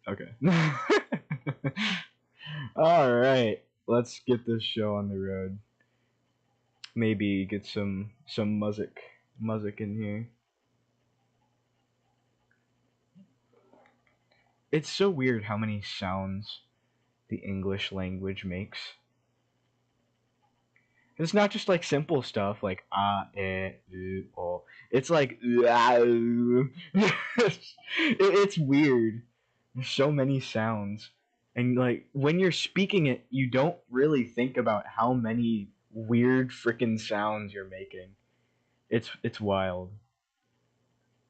Okay. Alright, let's get this show on the road. Maybe get some music in here. It's so weird how many sounds the English language makes. It's not just like simple stuff like oh. It's like it's weird. There's so many sounds, and like when you're speaking it, you don't really think about how many weird freaking sounds you're making. It's wild.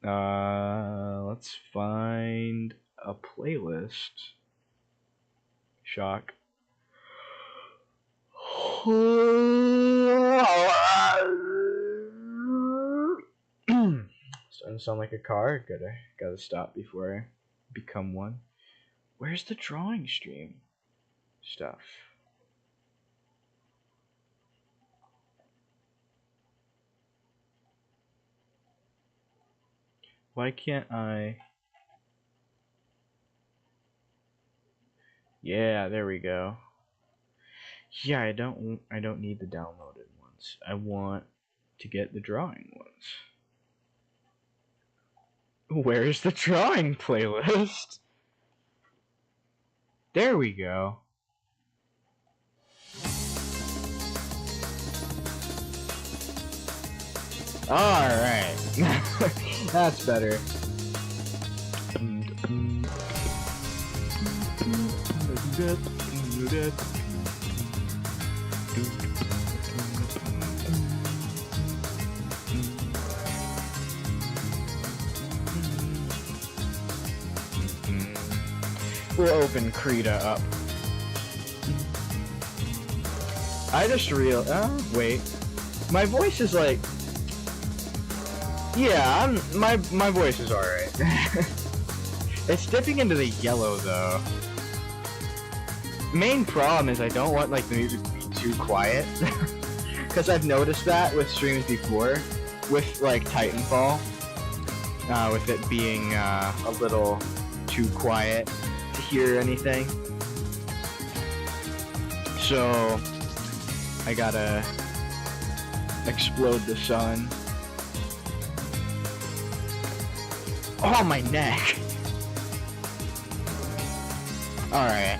Let's find a playlist. Shock. Starting to sound like a car. Gotta stop before I become one. Where's the drawing stream stuff? Why can't I? Yeah, there we go. Yeah, I don't need the downloaded ones. I want to get the drawing ones. Where's the drawing playlist? There we go. Alright. That's better. We'll open Krita up. I just wait. My voice is like... Yeah, my voice is alright. It's dipping into the yellow though. Main problem is I don't want like the music to be too quiet. Cause I've noticed that with streams before. With like Titanfall. With it being a little too quiet to hear anything. So I gotta explode the sun. Oh, my neck! Alright.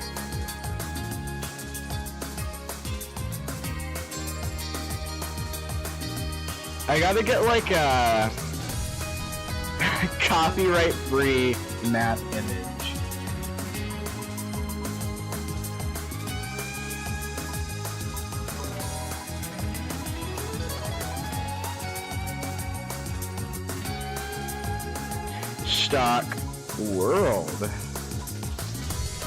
I gotta get like a copyright-free map image. Stock world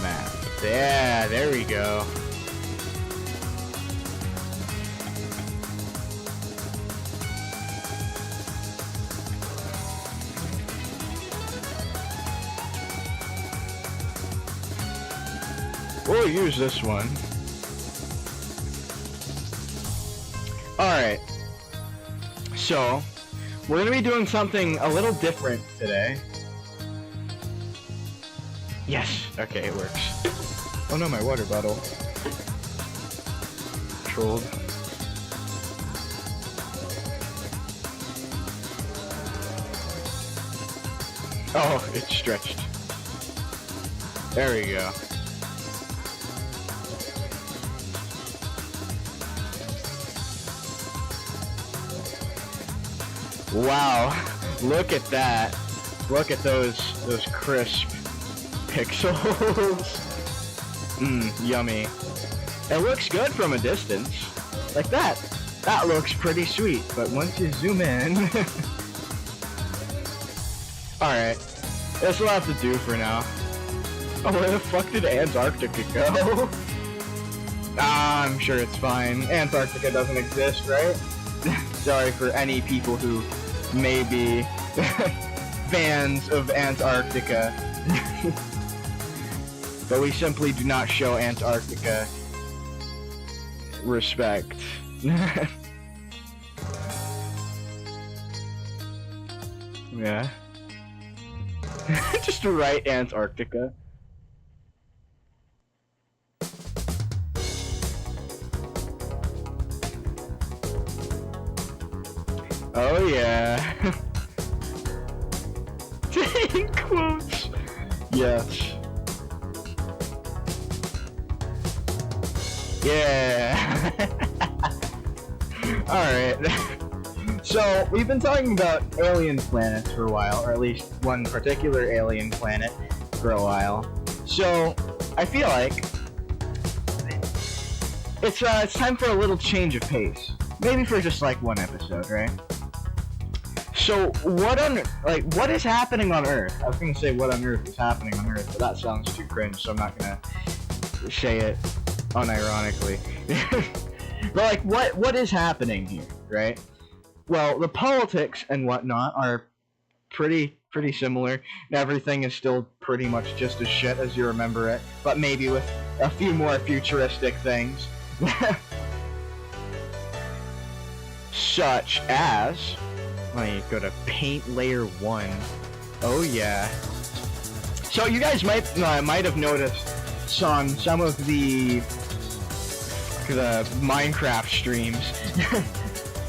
map. Yeah, there we go. We'll use this one. Alright. So, we're gonna be doing something a little different today. Yes! Okay, it works. Oh no, my water bottle. Trolled. Oh, it's stretched. There we go. Wow, look at that. Look at those crisp pixels. Yummy. It looks good from a distance. Like that. That looks pretty sweet, but once you zoom in... Alright, that's what I have to do for now. Oh, where the fuck did Antarctica go? I'm sure it's fine. Antarctica doesn't exist, right? Sorry for any people who may be fans of Antarctica. But we simply do not show Antarctica respect. Yeah. Just to write Antarctica. Oh yeah. Dang quotes. Yes. Yeah. Alright. So, we've been talking about alien planets for a while, or at least one particular alien planet for a while. So, I feel like it's time for a little change of pace. Maybe for just like one episode, right? So, what is happening on Earth? I was gonna say what on Earth is happening on Earth, but that sounds too cringe, so I'm not gonna say it unironically. But like, what is happening here, right? Well, the politics and whatnot are pretty similar. Everything is still pretty much just as shit as you remember it, but maybe with a few more futuristic things. Such as, let me go to paint layer 1. Oh yeah. So you guys might have noticed on some of the Minecraft streams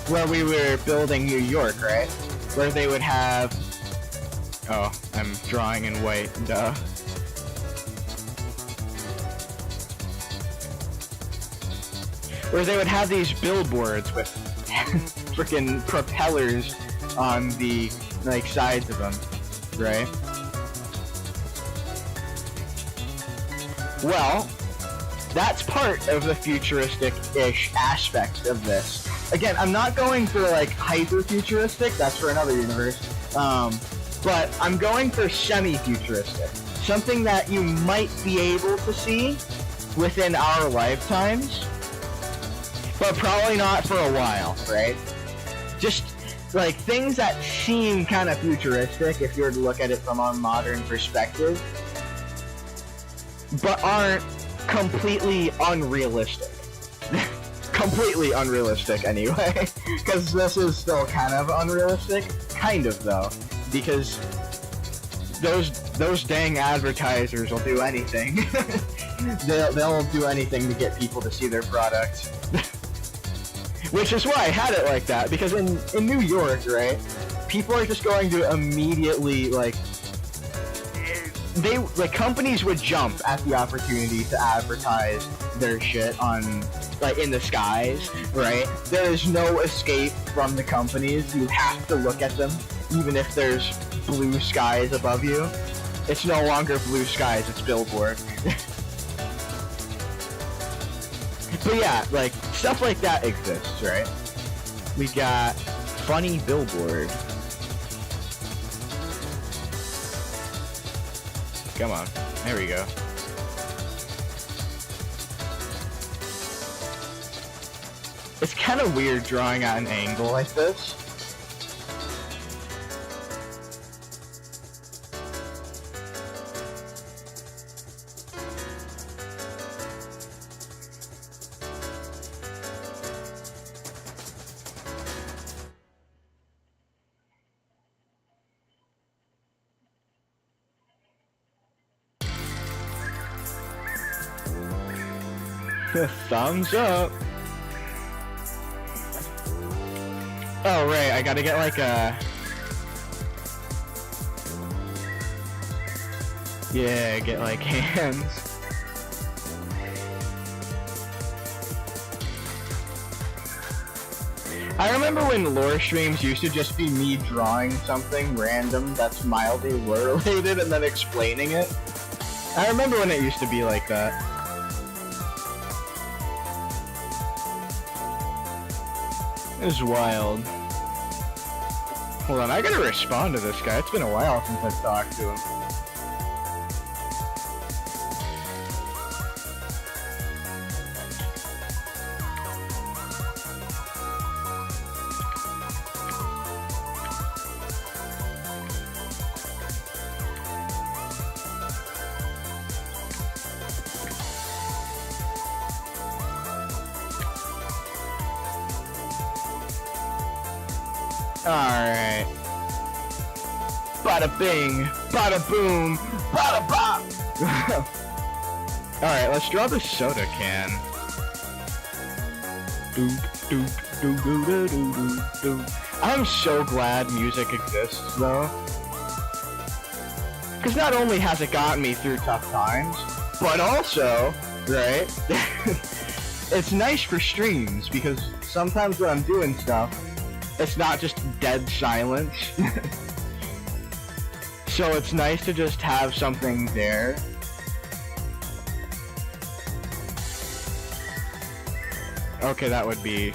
where we were building New York, right? Where they would have, oh, I'm drawing in white, duh. Where they would have these billboards with freaking propellers on the like sides of them, right? Well, that's part of the futuristic-ish aspect of this. Again, I'm not going for like hyper-futuristic, that's for another universe, but I'm going for semi-futuristic. Something that you might be able to see within our lifetimes, but probably not for a while, right? Just like things that seem kind of futuristic if you were to look at it from a modern perspective, but aren't completely unrealistic. Completely unrealistic anyway, because this is still kind of unrealistic, kind of though, because those dang advertisers will do anything. they'll do anything to get people to see their product. Which is why I had it like that, because in New York, right, people are just going to immediately, like, companies would jump at the opportunity to advertise their shit on, like, in the skies, right? There is no escape from the companies. You have to look at them, even if there's blue skies above you. It's no longer blue skies, it's billboard. But yeah, like, stuff like that exists, right? We got funny billboard. Come on, there we go. It's kind of weird drawing at an angle like this. Thumbs up. Oh right, I gotta get like a... Yeah, get like hands. I remember when lore streams used to just be me drawing something random that's mildly lore related and then explaining it. I remember when it used to be like that. It was wild. Hold on, I gotta respond to this guy. It's been a while since I've talked to him. Alright. Bada bing, bada boom, bada bop. Alright, let's draw the soda can. I'm so glad music exists, though. Because not only has it gotten me through tough times, but also, right, it's nice for streams, because sometimes when I'm doing stuff, it's not just dead silence. So it's nice to just have something there. Okay, that would be...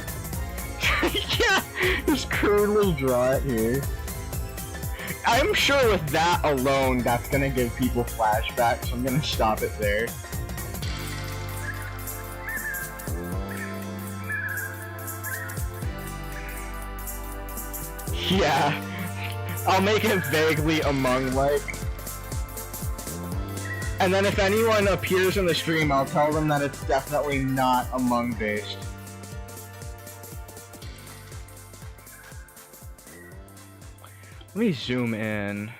yeah, just crudely draw it here. I'm sure with that alone, that's gonna give people flashbacks, so I'm gonna stop it there. Yeah, I'll make it vaguely Among-like. And then if anyone appears in the stream, I'll tell them that it's definitely not Among-based. Let me zoom in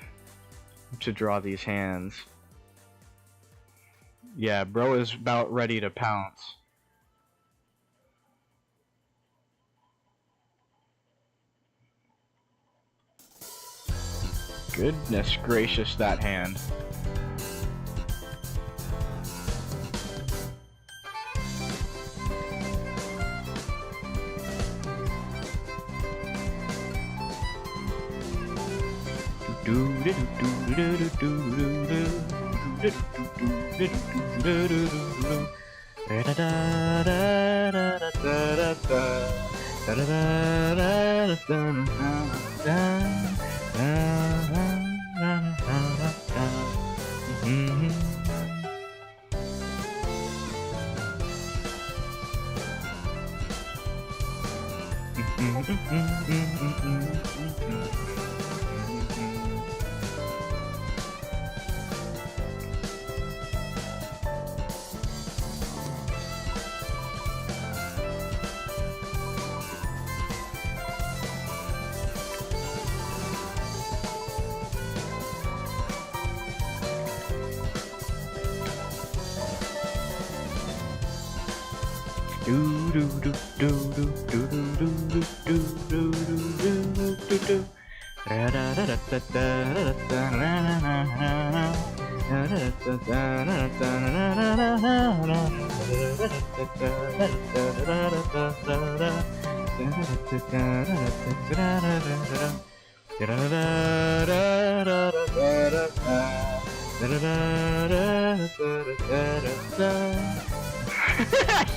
to draw these hands. Yeah, bro is about ready to pounce. Goodness gracious, that hand.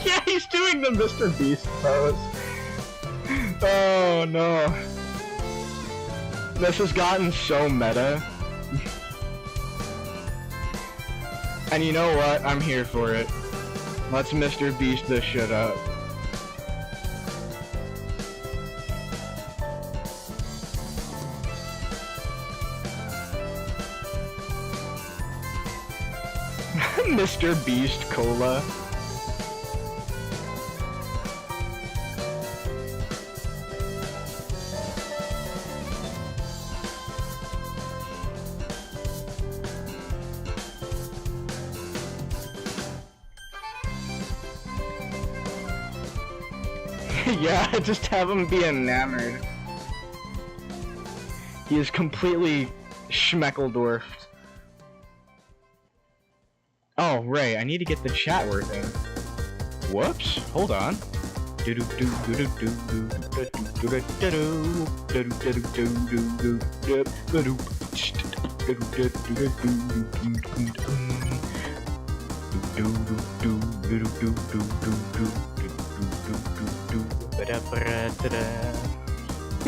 Yeah, he's doing the Mr. Beast pose. Oh no. This has gotten so meta. And you know what? I'm here for it. Let's Mr. Beast this shit up. Mr. Beast Cola. Yeah, just have him be enamored. He is completely schmeckledorfed. Oh, right, I need to get the chat working. Whoops, hold on.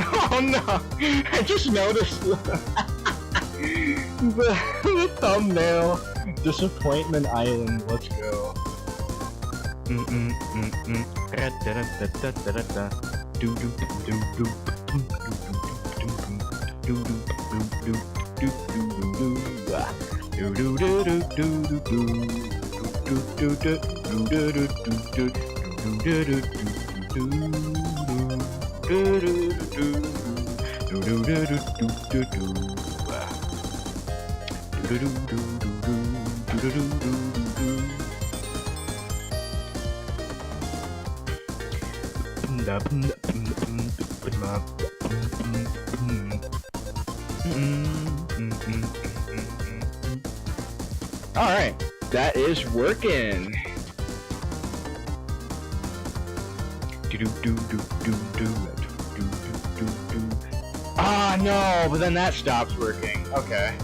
Oh no! I just noticed the thumbnail. Disappointment Island, let's go. Alright, that is working. Ah, no, but then that stops working. Okay.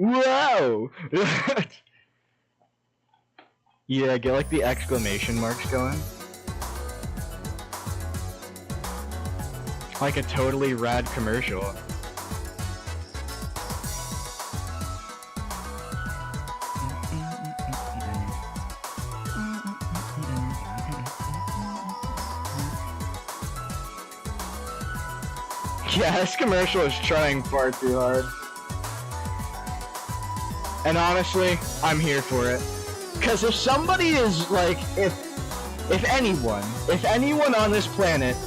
Whoa! Yeah, get like the exclamation marks going. Like a totally rad commercial. Yeah, this commercial is trying far too hard. And honestly, I'm here for it. Cause if somebody is like, if anyone on this planet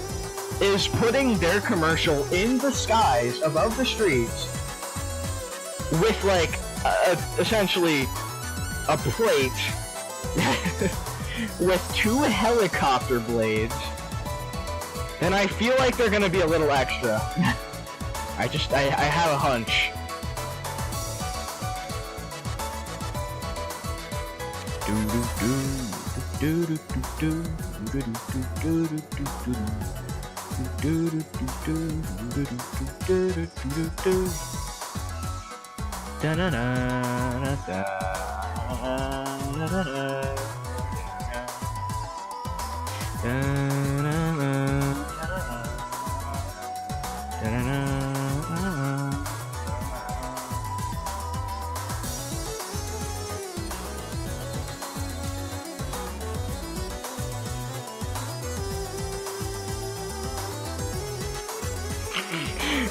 is putting their commercial in the skies above the streets with like, essentially a plate with 2 helicopter blades, then I feel like they're gonna be a little extra. I have a hunch.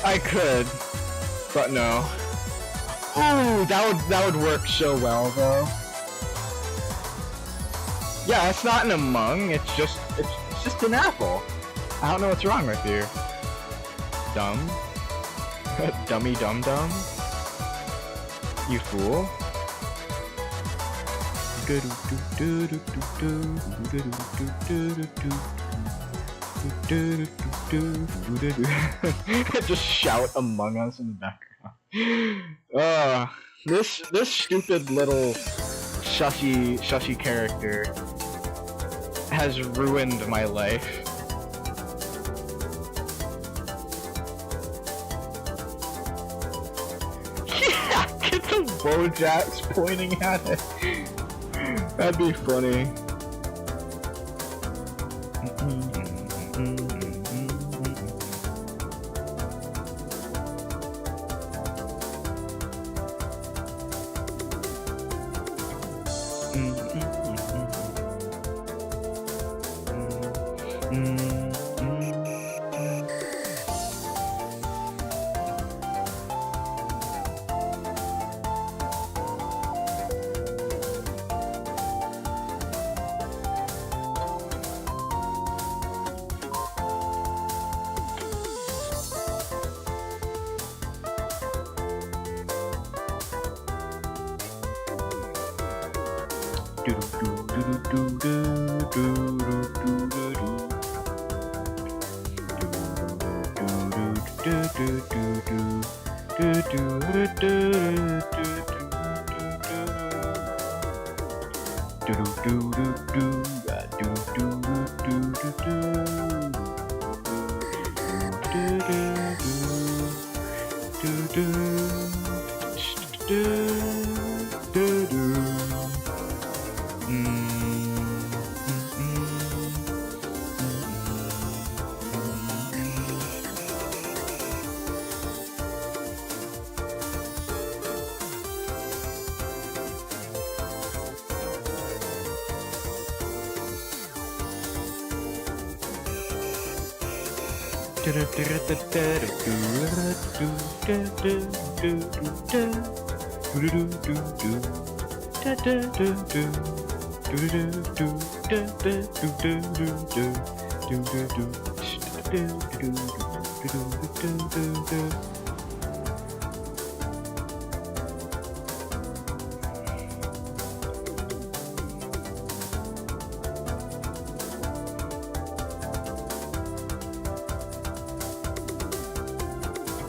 I could, but no. Ooh, that would work so well though. Yeah, it's not an Among, it's just an apple. I don't know what's wrong with you. Dumb? Dummy dum dum? You fool? Just shout Among Us in the background. This stupid little shushy character has ruined my life. Yeah, get the Wojaks pointing at it. That'd be funny.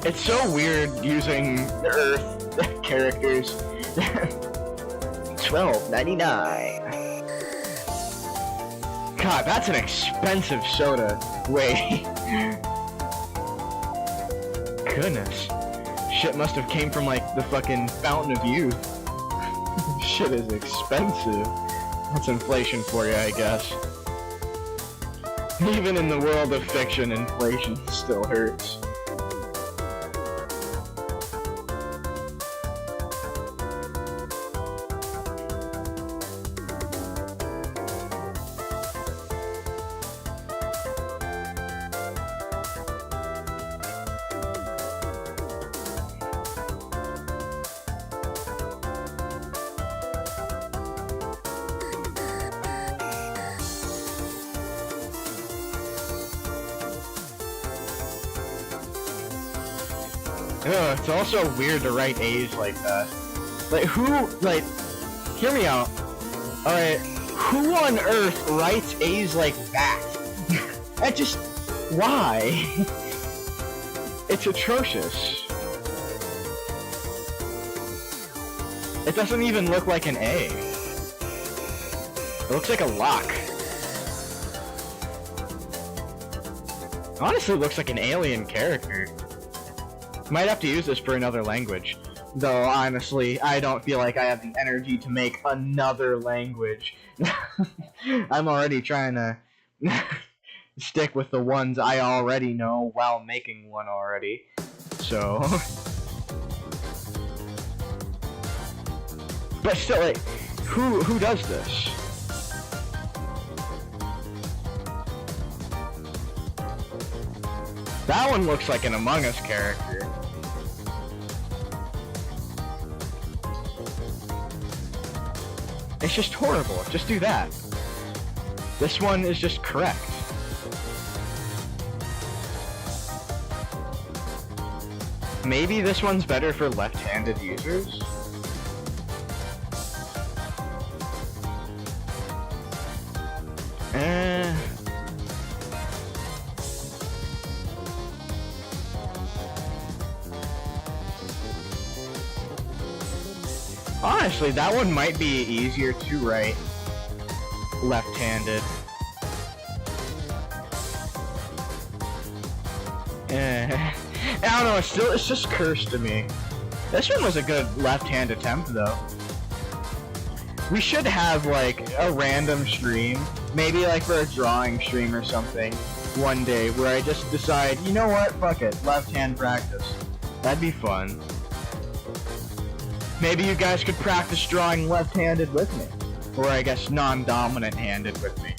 It's so weird using Earth characters. $12.99. God, that's an expensive soda. Wait. Goodness. Shit must have came from like the fucking Fountain of Youth. Shit is expensive. That's inflation for you, I guess. Even in the world of fiction, inflation still hurts. Ugh, it's also weird to write A's like that. Like, who, like, hear me out. Alright, who on earth writes A's like that? That just, why? It's atrocious. It doesn't even look like an A. It looks like a lock. Honestly, it looks like an alien character. Might have to use this for another language. Though, honestly, I don't feel like I have the energy to make another language. I'm already trying to stick with the ones I already know while making one already. So... But still, like, who does this? That one looks like an Among Us character. It's just horrible. Just do that. This one is just correct. Maybe this one's better for left-handed users? Honestly, that one might be easier to write left-handed. I don't know, it's just cursed to me. This one was a good left-hand attempt, though. We should have, like, a random stream, maybe, like, for a drawing stream or something, one day, where I just decide, you know what, fuck it, left-hand practice. That'd be fun. Maybe you guys could practice drawing left-handed with me. Or I guess non-dominant-handed with me.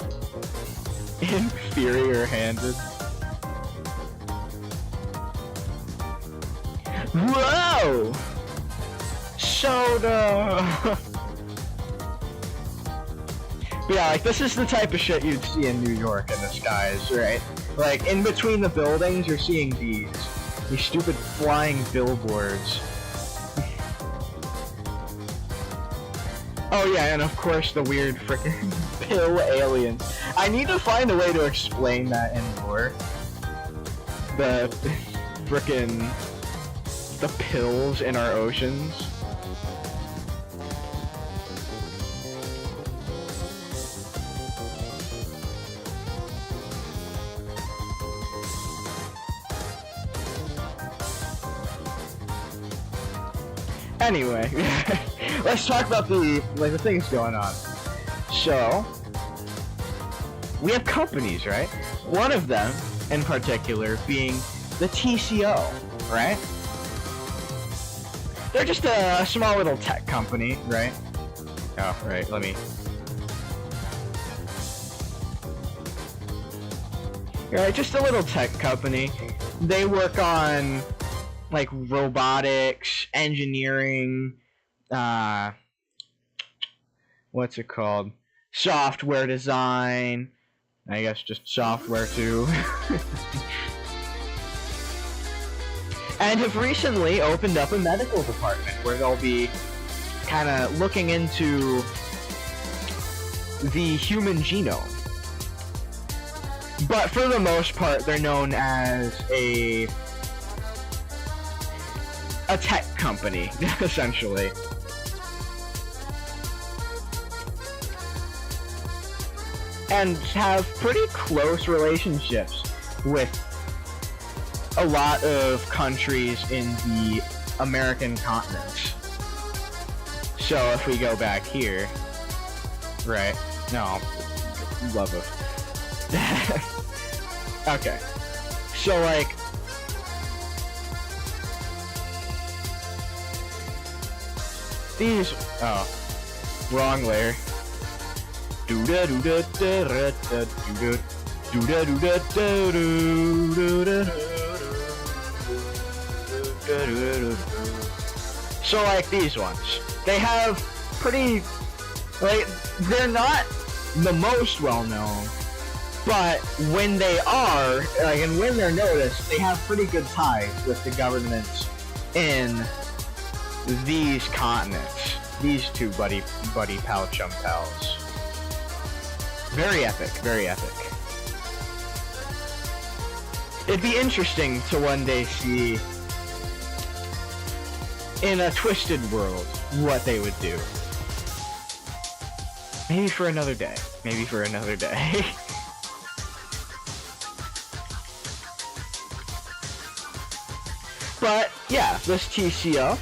Inferior-handed. Whoa! Soda! But yeah, like, this is the type of shit you'd see in New York in the skies, right? Like, in between the buildings, you're seeing these stupid flying billboards. Oh yeah, and of course the weird frickin' pill aliens. I need to find a way to explain that anymore. The frickin' the pills in our oceans. Anyway, let's talk about the things going on. So, we have companies, right? One of them, in particular, being the TCO, right? They're just a small little tech company, right? Oh, right, let me... Right, just a little tech company. They work on like robotics, engineering, what's it called? Software design. I guess just software too. And have recently opened up a medical department where they'll be kind of looking into the human genome. But for the most part, they're known as a tech company, essentially. And have pretty close relationships with a lot of countries in the American continent. So if we go back here, right? No, love of. Okay, so like, these. Oh, wrong layer. So like these ones, they have pretty, like, they're not the most well known, but when they are, like, and when they're noticed, they have pretty good ties with the governments in these continents. These two buddy pal chum pals. Very epic, very epic. It'd be interesting to one day see, in a twisted world, what they would do. Maybe for another day. Maybe for another day. But, yeah, this TCO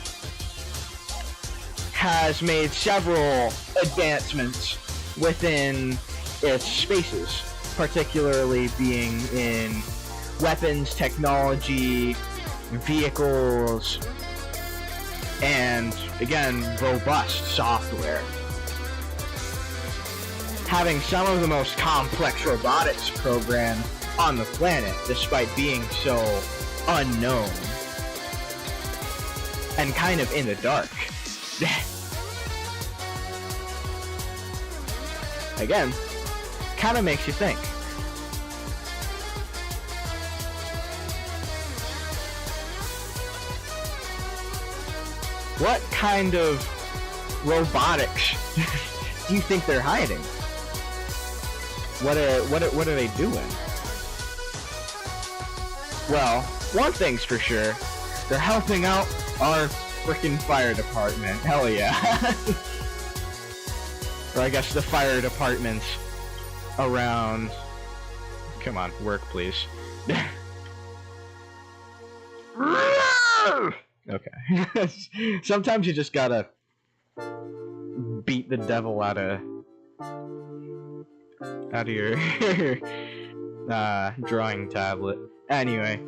has made several advancements within its spaces, particularly being in weapons, technology, vehicles, and, again, robust software. Having some of the most complex robotics programs on the planet, despite being so unknown and kind of in the dark. Again, kind of makes you think. What kind of robotics do you think they're hiding? What are they doing? Well, one thing's for sure, they're helping out our frickin' fire department. Hell yeah. Or I guess the fire departments around. Come on, work please. Okay. Sometimes you just gotta beat the devil out of your drawing tablet. Anyway,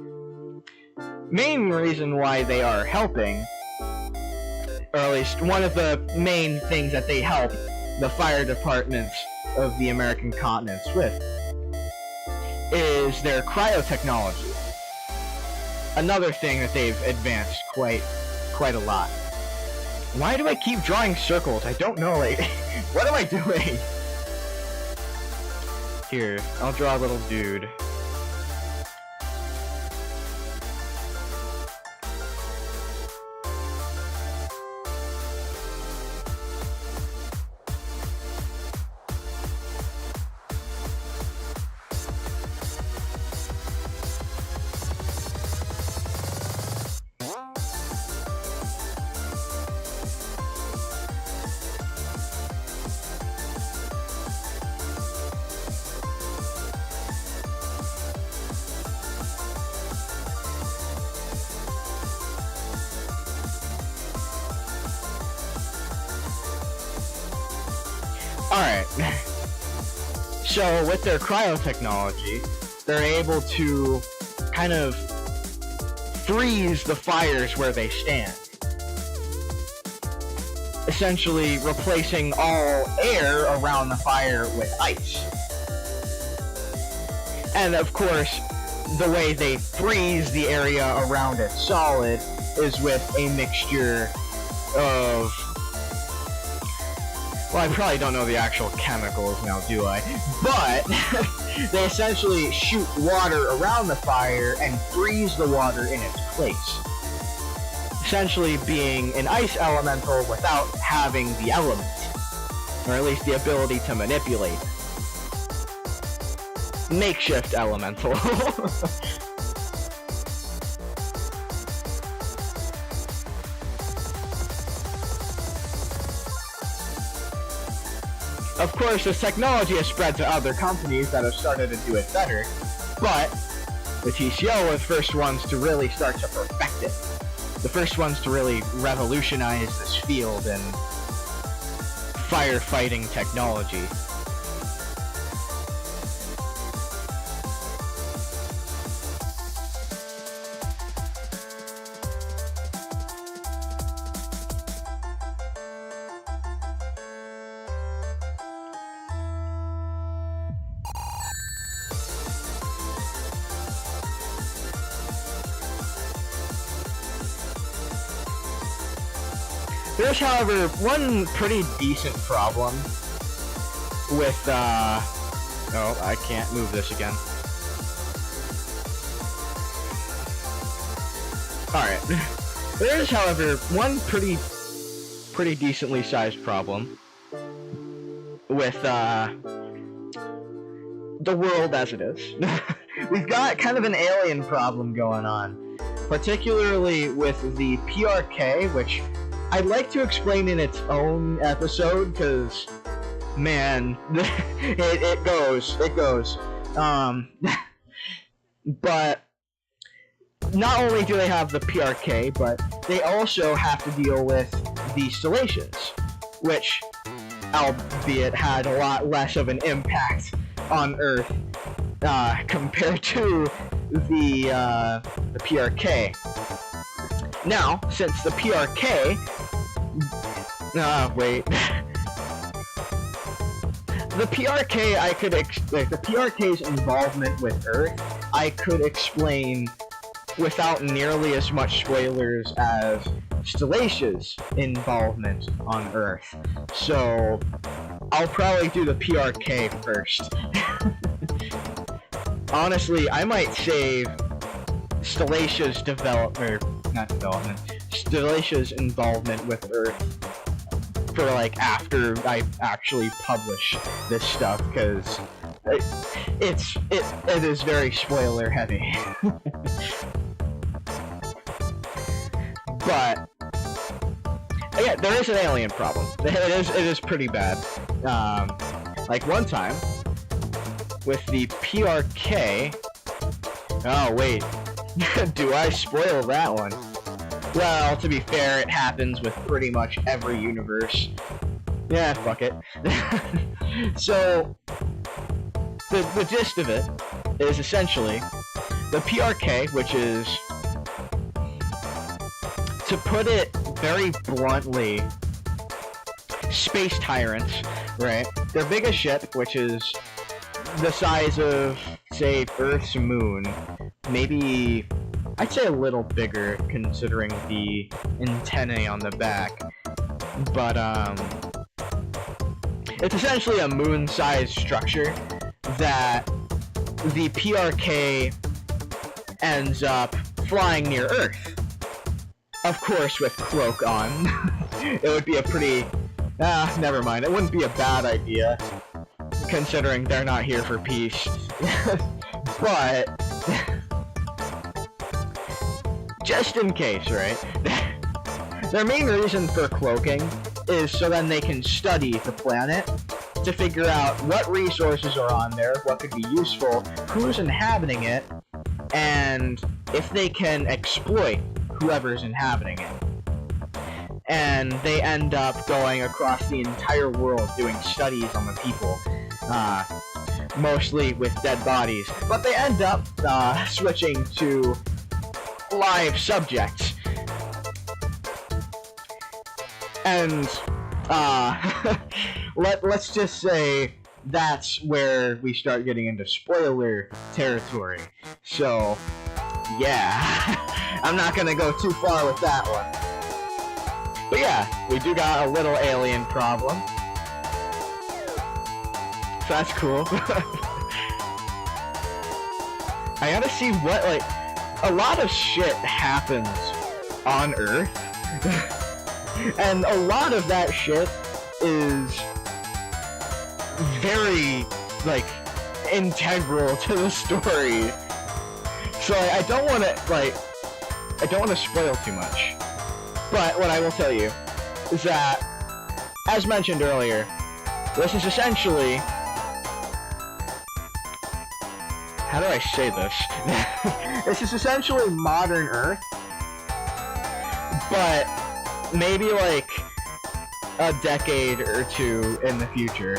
main reason why they are helping, or at least one of the main things that they help the fire departments of the American continents with, is their cryotechnology. Another thing that they've advanced quite a lot. Why do I keep drawing circles? I don't know, like, what am I doing? Here, I'll draw a little dude. Alright, so with their cryotechnology, they're able to kind of freeze the fires where they stand. Essentially replacing all air around the fire with ice. And of course, the way they freeze the area around it solid is with a mixture of... Well, I probably don't know the actual chemicals now, do I? But they essentially shoot water around the fire and freeze the water in its place. Essentially being an ice elemental without having the element. Or at least the ability to manipulate. Makeshift elemental. Of course, this technology has spread to other companies that have started to do it better, but the TCO were the first ones to really start to perfect it. The first ones to really revolutionize this field in firefighting technology. There's, however, one pretty decent problem with, oh, I can't move this again. Alright. There is, however, one pretty decently sized problem with, the world as it is. We've got kind of an alien problem going on, particularly with the PRK, which I'd like to explain in its own episode, because, man, it goes. But not only do they have the PRK, but they also have to deal with the stellations, which, albeit, had a lot less of an impact on Earth compared to the PRK. Now, since the PRK... wait. The PRK, the PRK's involvement with Earth, I could explain without nearly as much spoilers as Stellace's involvement on Earth. So, I'll probably do the PRK first. Honestly, I might save Stellace's Stellace's involvement with Earth for, like, after I actually publish this stuff, because it is very spoiler heavy. But yeah, there is an alien problem. It is pretty bad. Like one time with the PRK. Oh wait, do I spoil that one? Well, to be fair, it happens with pretty much every universe. Yeah, fuck it. So, the gist of it is essentially the PRK, which is, to put it very bluntly, space tyrants, right? Their biggest ship, which is the size of, say, Earth's moon, maybe, I'd say a little bigger considering the antennae on the back, but it's essentially a moon-sized structure that the PRK ends up flying near Earth. Of course, with Cloak on. It would be a pretty... never mind. It wouldn't be a bad idea, considering they're not here for peace. But... just in case, right? Their main reason for cloaking is so then they can study the planet to figure out what resources are on there, what could be useful, who's inhabiting it, and if they can exploit whoever's inhabiting it. And they end up going across the entire world doing studies on the people, mostly with dead bodies. But they end up switching to live subjects. And let's just say that's where we start getting into spoiler territory. So, yeah, I'm not gonna go too far with that one. But yeah, we do got a little alien problem. So that's cool. I gotta see what, like, a lot of shit happens on Earth. And a lot of that shit is very, like, integral to the story. So I don't want to spoil too much. But what I will tell you is that, as mentioned earlier, this is essentially... How do I say this? This is essentially modern Earth, but maybe like a decade or two in the future,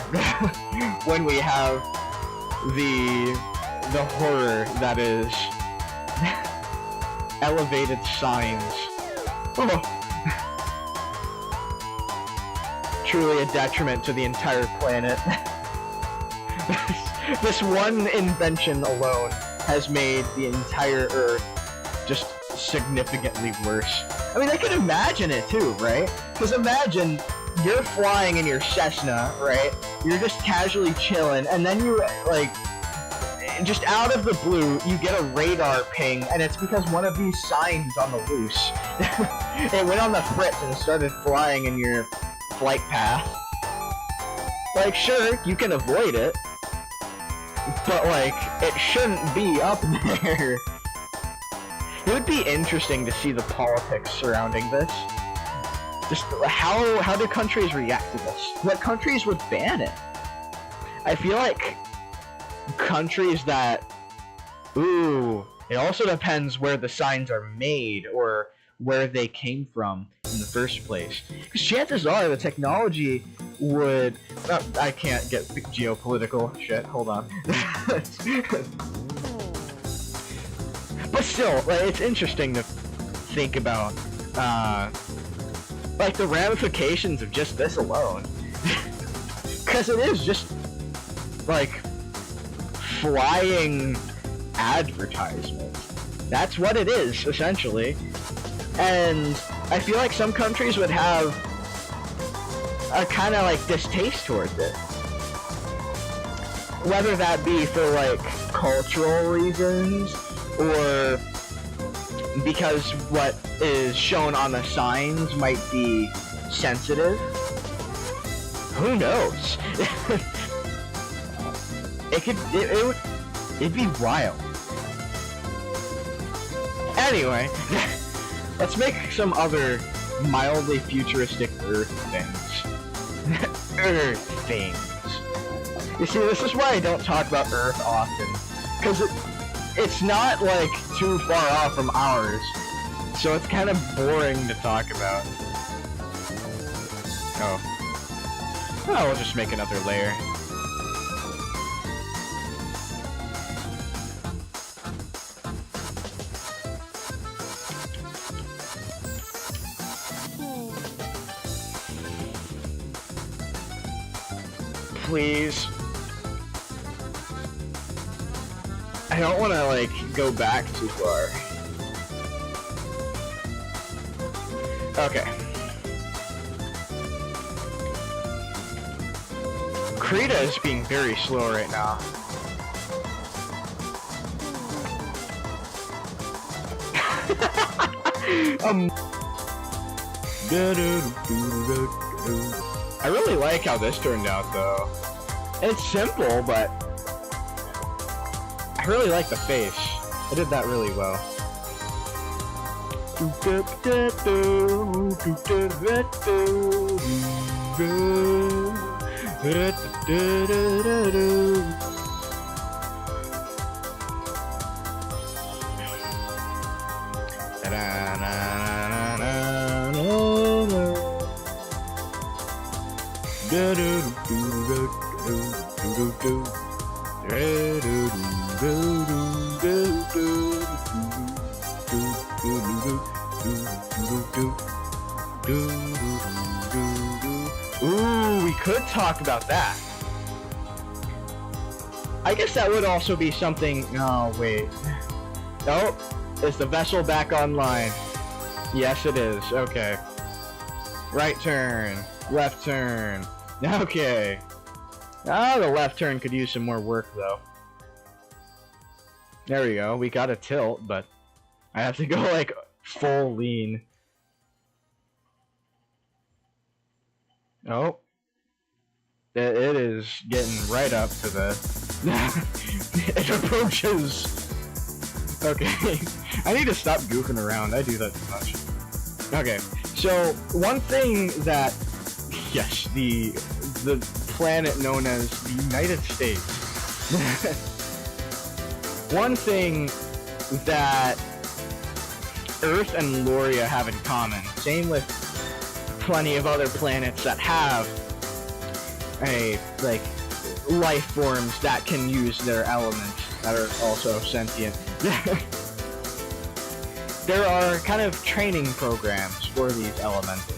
when we have the horror that is elevated signs. Oh. Truly a detriment to the entire planet. This one invention alone has made the entire Earth just significantly worse. I mean, I can imagine it too, right? Because imagine you're flying in your Cessna, right? You're just casually chilling, and then you, like, just out of the blue, you get a radar ping, and it's because one of these signs on the loose. It went on the fritz and started flying in your flight path. Like, sure, you can avoid it, but, like, it shouldn't be up there. It would be interesting to see the politics surrounding this. Just how do countries react to this? What countries would ban it? I feel like countries that... Ooh, it also depends where the signs are made, or where they came from in the first place. Because chances are the technology would... I can't get geopolitical shit, hold on. But still, like, it's interesting to think about, like, the ramifications of just this alone. Because it is just, like, flying advertisement. That's what it is, essentially. And I feel like some countries would have a kind of, like, distaste towards it. Whether that be for, like, cultural reasons, or because what is shown on the signs might be sensitive. Who knows? It'd be wild. Anyway, let's make some other mildly futuristic Earth things. Earth things. You see, this is why I don't talk about Earth often, because it's not, like, too far off from ours, so it's kind of boring to talk about. Oh, we'll just make another layer. Please. I don't want to, like, go back too far. Okay. Krita is being very slow right now. I really like how this turned out, though. It's simple, but I really like the face. I did that really well. Ooh, we could talk about that. I guess that would also be something... Oh, wait. Oh, is the vessel back online? Yes, it is. Okay. Right turn. Left turn. Okay. Ah, the left turn could use some more work, though. There we go. We got a tilt, but I have to go, like, full lean. Oh. It is getting right up to the... It approaches. Okay. I need to stop goofing around. I do that too much. Okay. So, one thing that... Yes, the planet known as the United States. One thing that Earth and Loria have in common, same with plenty of other planets that have life forms that can use their elements that are also sentient. There are kind of training programs for these elementals.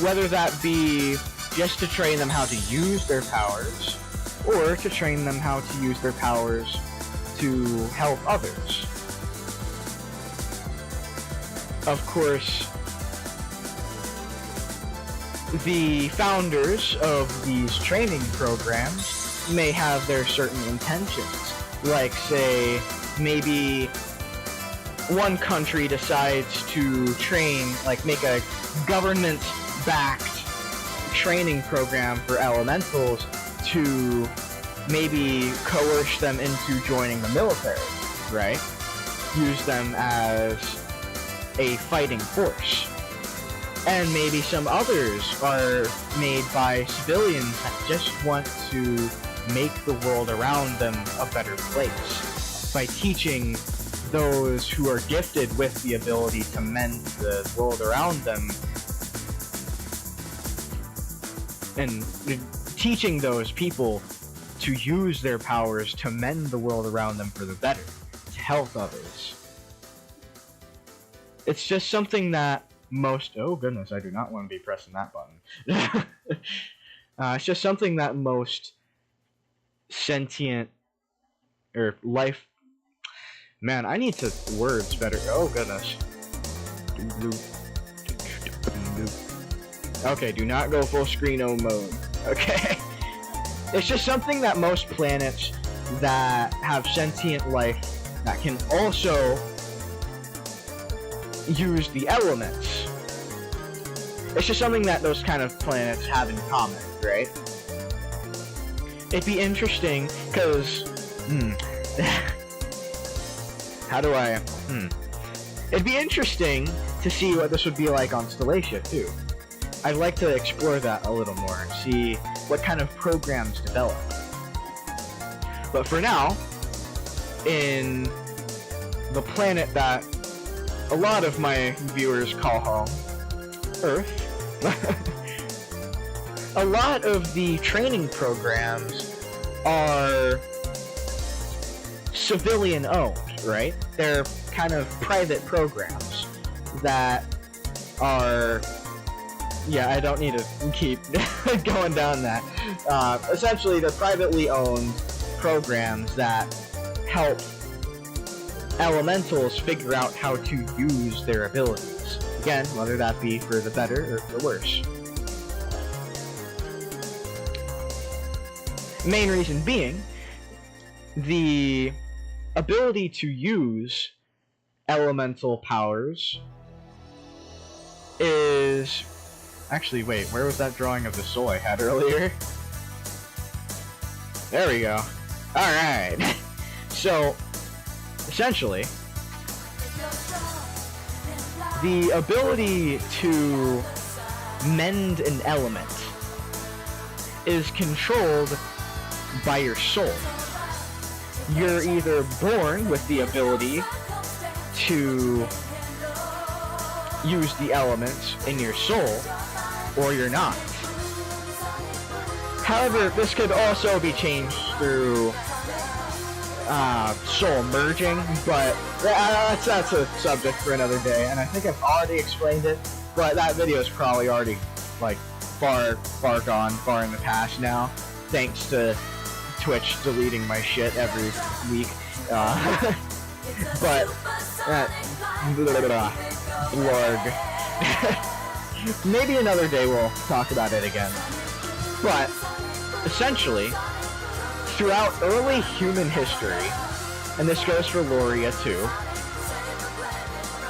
Whether that be just to train them how to use their powers, or to train them how to use their powers to help others. Of course, the founders of these training programs may have their certain intentions. Like, say, maybe one country decides to train, like, make a government-backed training program for elementals to maybe coerce them into joining the military, right? Use them as a fighting force. And maybe some others are made by civilians that just want to make the world around them a better place by teaching those who are gifted with the ability to mend the world around them, and teaching those people to use their powers to mend the world around them for the better, to help others. It's just something that most... Oh goodness, I do not want to be pressing that button. It's just something that most sentient or life... Man, I need to words better. Oh goodness. Okay, do not go full screen-o mode. Okay. It's just something that most planets that have sentient life that can also use the elements. It's just something that those kind of planets have in common, right? It'd be interesting, because... How do I... It'd be interesting to see what this would be like on Stellatia, too. I'd like to explore that a little more and see what kind of programs develop. But for now, in the planet that a lot of my viewers call home, Earth, a lot of the training programs are civilian-owned, right? They're kind of private programs that are... Yeah, I don't need to keep going down that. Essentially, they're privately owned programs that help elementals figure out how to use their abilities. Again, whether that be for the better or for the worse. Main reason being, the ability to use elemental powers is... Actually, wait, where was that drawing of the soul I had earlier? There we go. Alright. So, essentially, the ability to mend an element is controlled by your soul. You're either born with the ability to use the elements in your soul, or you're not. However, this could also be changed through soul merging, but that's a subject for another day, and I think I've already explained it But that video is probably already, like, far gone, far in the past now, thanks to Twitch deleting my shit every week. But, Lord. Maybe another day we'll talk about it again. But, essentially, throughout early human history, and this goes for Loria too,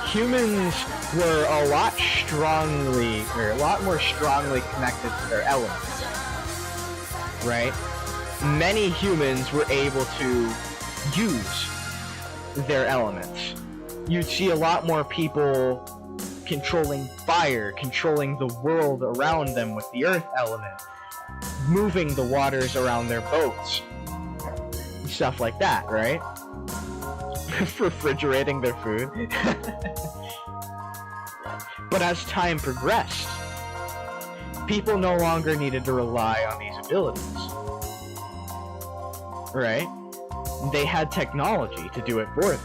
humans were a lot more strongly connected to their elements, right? Many humans were able to use their elements. You'd see a lot more people controlling fire, controlling the world around them with the earth element, moving the waters around their boats, stuff like that, right? Refrigerating their food. But as time progressed, people no longer needed to rely on these abilities, right? They had technology to do it for them.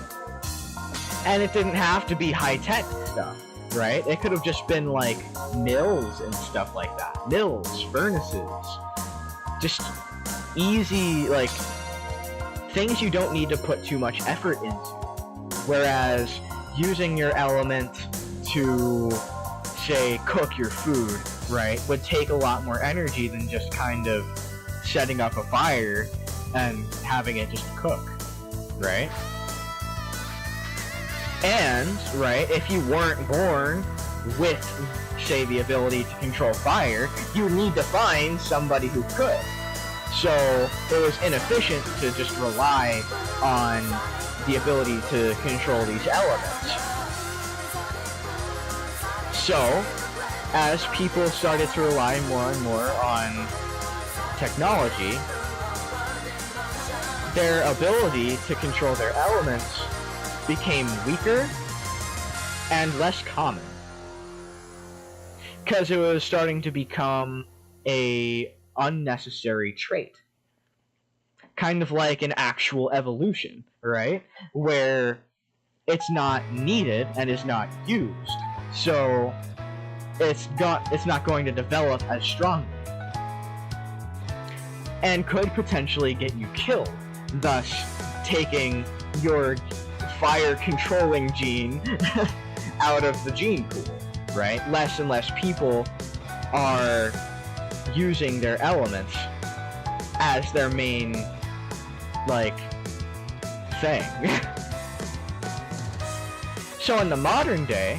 And it didn't have to be high-tech stuff, right? It could have just been like mills and stuff like that. Mills, furnaces, just easy, like, things you don't need to put too much effort into. Whereas using your element to, say, cook your food, right, would take a lot more energy than just kind of setting up a fire and having it just cook, right? And, right, if you weren't born with, say, the ability to control fire, you need to find somebody who could. So, it was inefficient to just rely on the ability to control these elements. So, as people started to rely more and more on technology, their ability to control their elements became weaker and less common. Because it was starting to become a unnecessary trait. Kind of like an actual evolution, right? Where it's not needed and is not used. So it's not going to develop as strongly. And could potentially get you killed, thus taking your fire controlling gene out of the gene pool, right? Less and less people are using their elements as their main, like, thing. So in the modern day,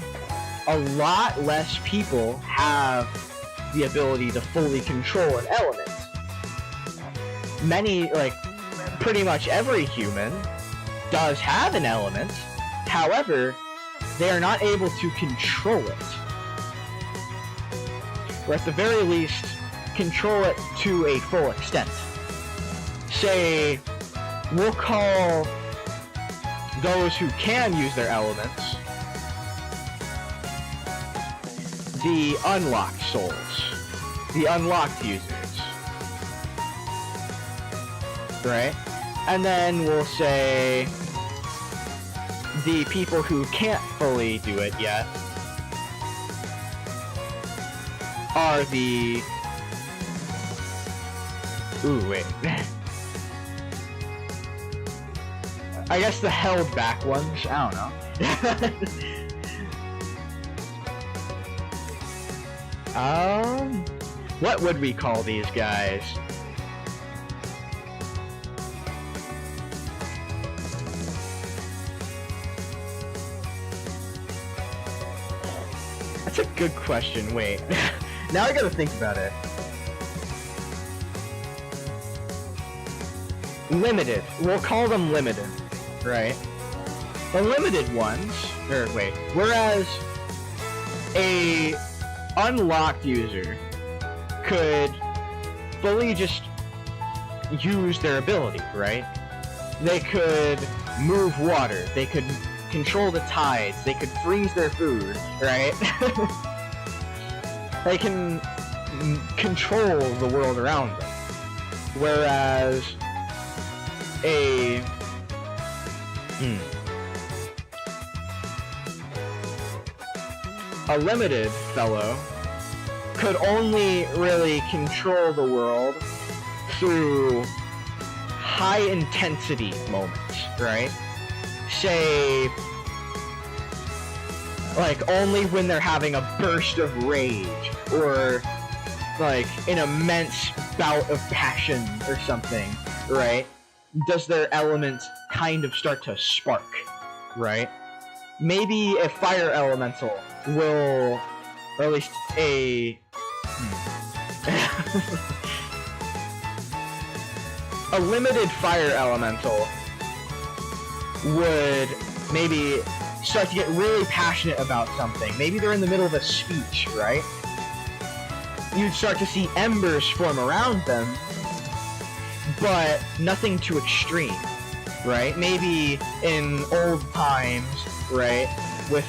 a lot less people have the ability to fully control an element. Many, like, pretty much every human does have an element, however, they are not able to control it. Or at the very least, control it to a full extent. Say, we'll call those who can use their elements the unlocked souls. The unlocked users. Right? And then we'll say the people who can't fully do it yet are the... Ooh, wait. I guess the held back ones? I don't know. What would we call these guys? That's a good question, wait. Now I gotta think about it. Limited. We'll call them limited, right? The limited ones, whereas a unlocked user could fully just use their ability, right? They could move water, they could control the tides, they could freeze their food, right? They can control the world around them. Whereas a a limited fellow could only really control the world through high-intensity moments, right? Say, like, only when they're having a burst of rage, or, like, an immense bout of passion or something, right? Does their element kind of start to spark, right? Maybe a fire elemental will, or at least a... a limited fire elemental would maybe start to get really passionate about something. Maybe they're in the middle of a speech, right? You'd start to see embers form around them, but nothing too extreme, right? Maybe in old times, right, with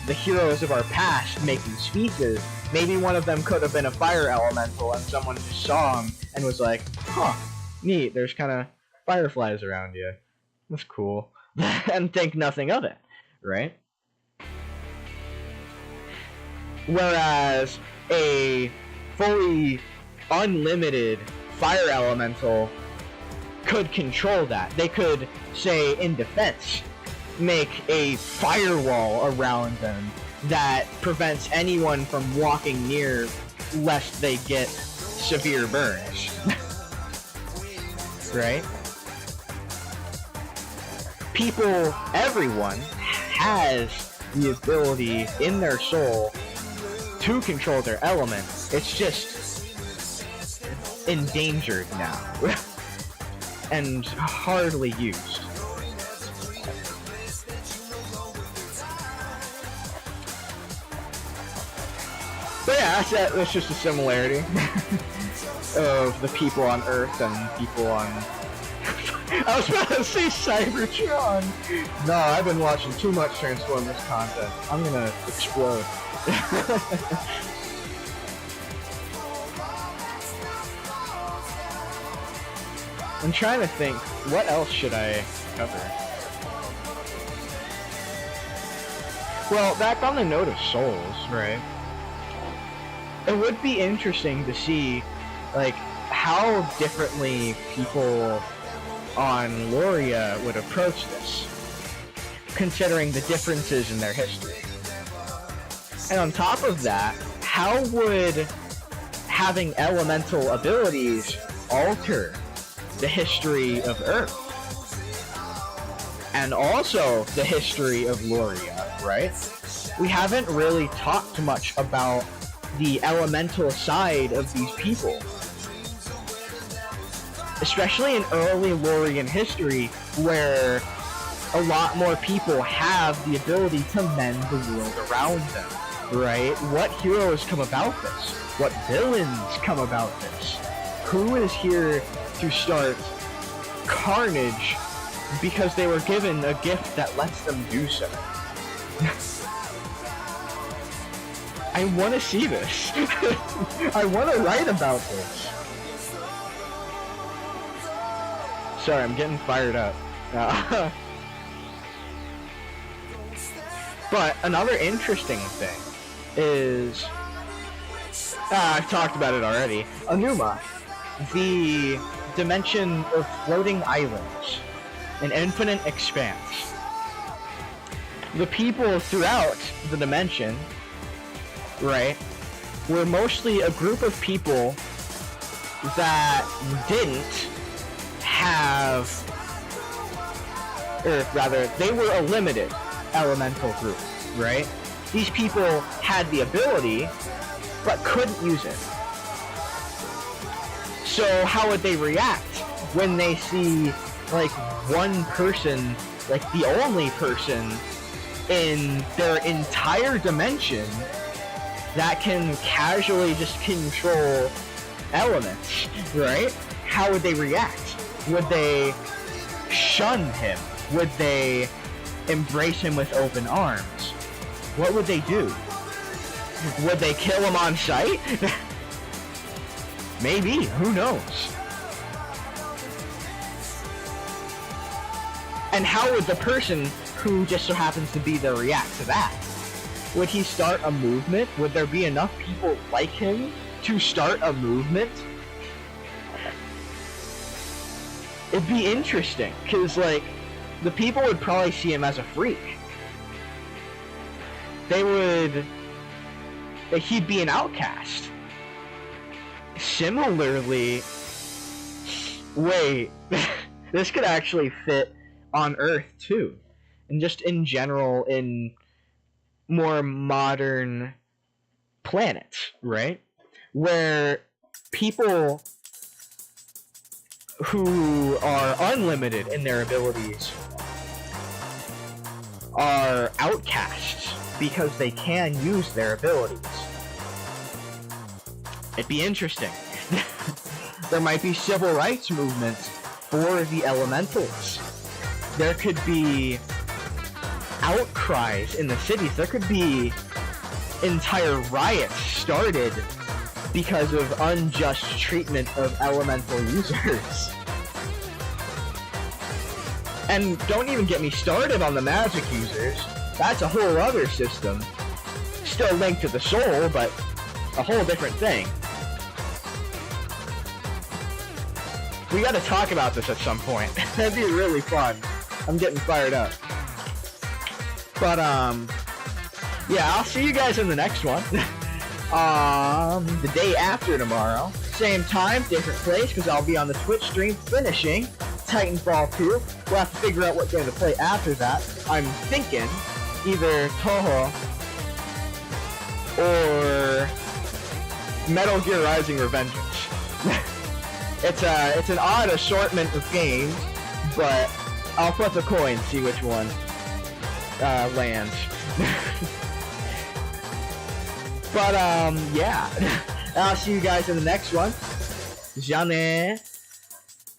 the heroes of our past making speeches, maybe one of them could have been a fire elemental and someone just saw him and was like, huh, neat, there's kind of fireflies around you. That's cool. And think nothing of it, right? Whereas a fully unlimited fire elemental could control that. They could, say, in defense, make a firewall around them that prevents anyone from walking near lest they get severe burns. Right? People, everyone, has the ability in their soul to control their element. It's just endangered now. And hardly used. But yeah, that's just a similarity of the people on Earth and people on... I was about to say Cybertron! No, I've been watching too much Transformers content. I'm gonna explode. I'm trying to think, what else should I cover? Well, back on the note of souls, right? It would be interesting to see, like, how differently people on Loria would approach this, considering the differences in their history. And on top of that, how would having elemental abilities alter the history of Earth? And also the history of Loria, right? We haven't really talked much about the elemental side of these people. Especially in early Lorian history, where a lot more people have the ability to mend the world around them, right? What heroes come about this? What villains come about this? Who is here to start carnage because they were given a gift that lets them do so? I want to see this. I want to write about this. Sorry, I'm getting fired up. But another interesting thing is... I've talked about it already. Anuma. The dimension of floating islands. An infinite expanse. The people throughout the dimension, right, were mostly a group of people that didn't have, or rather, they were a limited elemental group, right? These people had the ability, but couldn't use it. So how would they react when they see, like, one person, like the only person in their entire dimension that can casually just control elements, right? How would they react? Would they shun him? Would they embrace him with open arms? What would they do? Would they kill him on sight? Maybe, who knows? And how would the person who just so happens to be there react to that? Would he start a movement? Would there be enough people like him to start a movement? It'd be interesting, because, like, the people would probably see him as a freak. They would... He'd be an outcast. Similarly... Wait, this could actually fit on Earth, too. And just in general, in more modern planets, right? Where people who are unlimited in their abilities are outcasts because they can use their abilities. It'd be interesting. There might be civil rights movements for the elementals. There could be outcries in the cities. There could be entire riots started because of unjust treatment of elemental users. And don't even get me started on the magic users. That's a whole other system. Still linked to the soul, but a whole different thing. We gotta talk about this at some point. That'd be really fun. I'm getting fired up. But, yeah, I'll see you guys in the next one. The day after tomorrow. Same time, different place, because I'll be on the Twitch stream finishing Titanfall 2. We'll have to figure out what game to play after that. I'm thinking either Toho or Metal Gear Rising Revengeance. It's an odd assortment of games, but I'll flip a coin, see which one lands. But yeah, I'll see you guys in the next one. Jamais.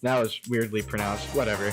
That was weirdly pronounced. Whatever.